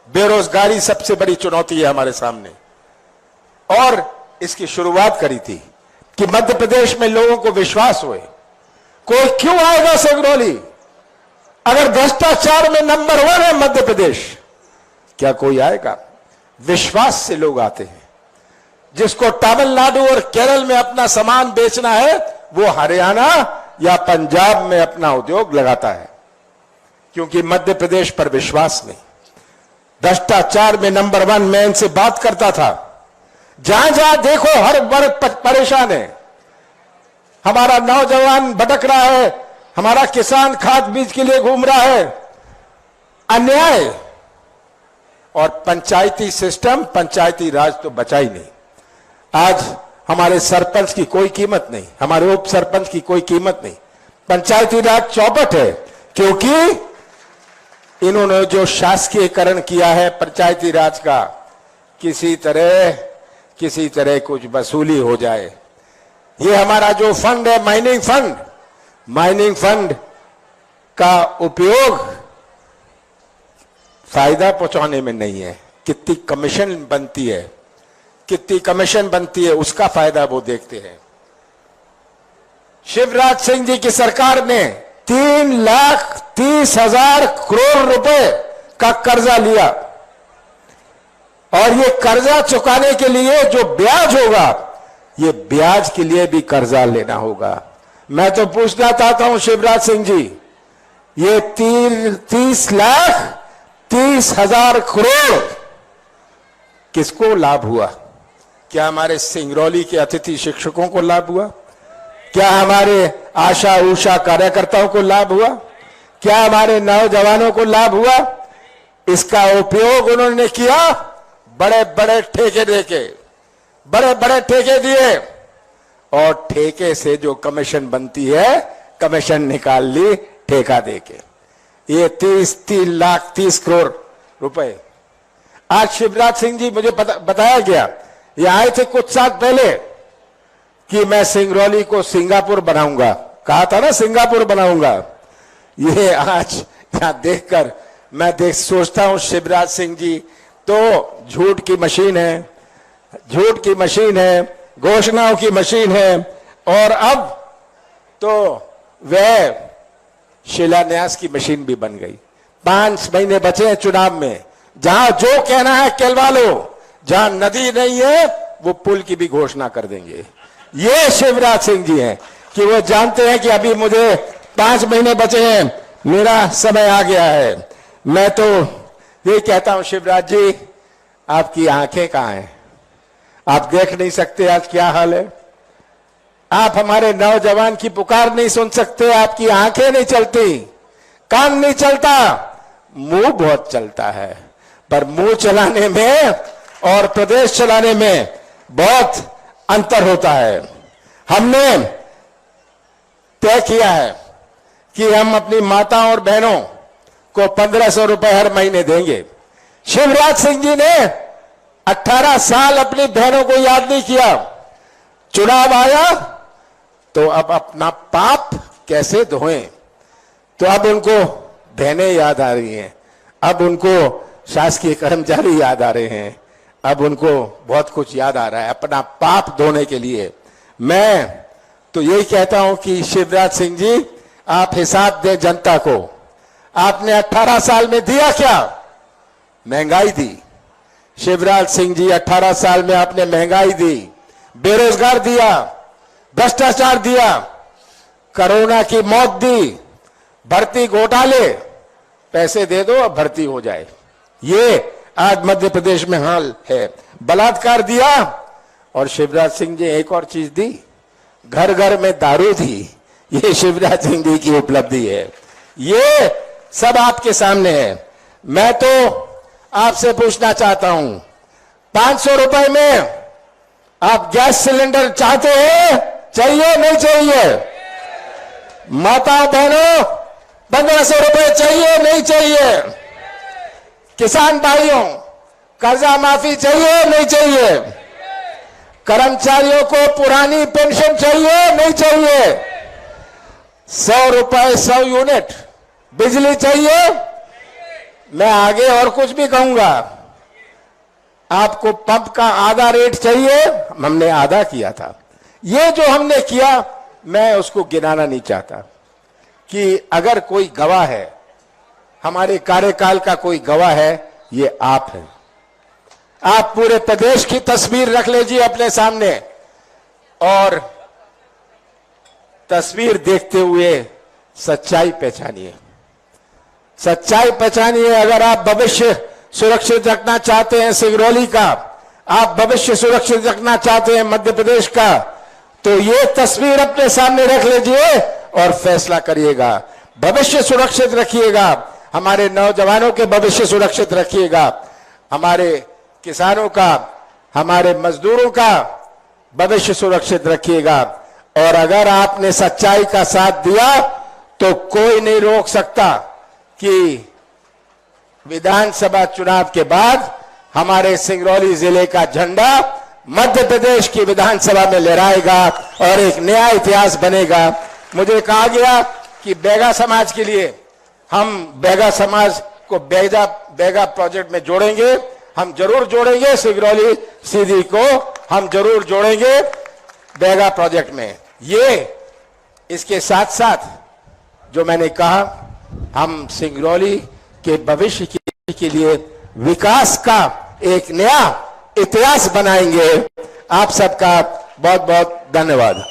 बेरोजगारी सबसे बड़ी चुनौती है हमारे सामने, और इसकी शुरुआत करी थी कि मध्य प्रदेश में लोगों को विश्वास हुए। कोई क्यों आएगा सिंगरौली अगर भ्रष्टाचार में नंबर 1 है मध्य प्रदेश? क्या कोई आएगा? विश्वास से लोग आते हैं। जिसको तमिलनाडु और केरल में अपना सामान बेचना है वो हरियाणा या पंजाब में अपना उद्योग लगाता है, क्योंकि मध्य प्रदेश पर विश्वास नहीं। भ्रष्टाचार में नंबर 1 मैं इनसे बात करता था। जहां जहां देखो हर वर्ग परेशान है। हमारा नौजवान भटक रहा है, हमारा किसान खाद बीज के लिए घूम रहा है। अन्याय और पंचायती सिस्टम, पंचायती राज तो बचा ही नहीं। आज हमारे सरपंच की कोई कीमत नहीं, हमारे उप सरपंच की कोई कीमत नहीं। पंचायती राज चौपट है, क्योंकि इन्होंने जो शासकीयकरण किया है पंचायती राज का, किसी तरह कुछ वसूली हो जाए। ये हमारा जो फंड है माइनिंग फंड का उपयोग फायदा पहुंचाने में नहीं है। कितनी कमीशन बनती है उसका फायदा वो देखते हैं। शिवराज सिंह जी की सरकार ने 3,30,000 करोड़ रुपए का कर्जा लिया, और ये कर्जा चुकाने के लिए जो ब्याज होगा, ये ब्याज के लिए भी कर्जा लेना होगा। मैं तो पूछना चाहता हूं शिवराज सिंह जी, ये 30,30,000 करोड़ किसको लाभ हुआ? क्या हमारे सिंगरौली के अतिथि शिक्षकों को लाभ हुआ? क्या हमारे आशा उषा कार्यकर्ताओं को लाभ हुआ? क्या हमारे नौजवानों को लाभ हुआ? इसका उपयोग उन्होंने किया बड़े बड़े ठेके देके, बड़े ठेके दिए, और ठेके से जो कमीशन बनती है, कमीशन निकाल ली ठेका देके। ये 3,30,000 करोड़ रुपए। आज शिवराज सिंह जी, मुझे बताया गया, ये आए थे कुछ साल पहले कि मैं सिंगरौली को सिंगापुर बनाऊंगा, कहा था ना सिंगापुर बनाऊंगा। ये आज यहां देखकर मैं सोचता हूं शिवराज सिंह जी तो झूठ की मशीन है, घोषणाओं की मशीन है, और अब तो वह शिलान्यास की मशीन भी बन गई। 5 महीने बचे हैं चुनाव में, जहां जो कहना है कहलवा लो, जहां नदी नहीं है वो पुल की भी घोषणा कर देंगे। ये शिवराज सिंह जी हैं कि वो जानते हैं कि अभी मुझे 5 महीने बचे हैं, मेरा समय आ गया है। मैं तो ये कहता हूं शिवराज जी, आपकी आंखें कहां हैं? आप देख नहीं सकते आज क्या हाल है? आप हमारे नौजवान की पुकार नहीं सुन सकते, आपकी आंखें नहीं चलती, कान नहीं चलता, मुंह बहुत चलता है। पर मुंह चलाने में और प्रदेश चलाने में बहुत अंतर होता है। हमने तय किया है कि हम अपनी माताओं और बहनों को 1,500 रुपए हर महीने देंगे। शिवराज सिंह जी ने 18 साल अपनी बहनों को याद नहीं किया। चुनाव आया तो अब अपना पाप कैसे धोएं, तो अब उनको बहनें याद आ रही हैं, अब उनको शासकीय कर्मचारी याद आ रहे हैं, अब उनको बहुत कुछ याद आ रहा है अपना पाप धोने के लिए। मैं तो यही कहता हूं कि शिवराज सिंह जी, आप हिसाब दें जनता को। आपने 18 साल में दिया क्या? महंगाई दी। शिवराज सिंह जी 18 साल में आपने महंगाई दी, बेरोजगार दिया, भ्रष्टाचार दिया, कोरोना की मौत दी, भर्ती घोटाले, पैसे दे दो अब भर्ती हो जाए। ये आज मध्य प्रदेश में हाल है। बलात्कार दिया, और शिवराज सिंह जी एक और चीज दी, घर घर में दारू दी। ये शिवराज सिंह जी की उपलब्धि है। ये सब आपके सामने है। मैं तो आपसे पूछना चाहता हूं, 500 रुपए में आप गैस सिलेंडर चाहते हैं? चाहिए नहीं चाहिए? माताओं बहनों, 1,500 रुपए चाहिए नहीं चाहिए? किसान भाइयों, कर्जा माफी चाहिए नहीं चाहिए? कर्मचारियों को पुरानी पेंशन चाहिए नहीं चाहिए? 100 रुपए 100 यूनिट बिजली चाहिए? मैं आगे और कुछ भी कहूंगा। आपको पंप का आधा रेट चाहिए, हमने आधा किया था। ये जो हमने किया, मैं उसको गिनाना नहीं चाहता कि अगर कोई गवाह है, हमारे कार्यकाल का कोई गवाह है, ये आप हैं। आप पूरे प्रदेश की तस्वीर रख लीजिए अपने सामने और तस्वीर देखते हुए सच्चाई पहचानिए। सच्चाई पहचानिए। अगर आप भविष्य सुरक्षित रखना चाहते हैं सिंगरौली का, आप भविष्य सुरक्षित रखना चाहते हैं मध्य प्रदेश का, तो ये तस्वीर अपने सामने रख लीजिए और फैसला करिएगा। भविष्य सुरक्षित रखिएगा, हमारे नौजवानों के भविष्य सुरक्षित रखिएगा, हमारे किसानों का, हमारे मजदूरों का भविष्य सुरक्षित रखिएगा। और अगर आपने सच्चाई का साथ दिया तो कोई नहीं रोक सकता कि विधानसभा चुनाव के बाद हमारे सिंगरौली जिले का झंडा मध्य प्रदेश की विधानसभा में लहराएगा और एक नया इतिहास बनेगा। मुझे कहा गया कि बैगा समाज के लिए हम बैगा समाज को बैगा प्रोजेक्ट में जोड़ेंगे। हम जरूर जोड़ेंगे, सिंगरौली सीधी को हम जरूर जोड़ेंगे बैगा प्रोजेक्ट में। ये इसके साथ साथ जो मैंने कहा, हम सिंगरौली के भविष्य के लिए विकास का एक नया इतिहास बनाएंगे। आप सबका बहुत बहुत धन्यवाद।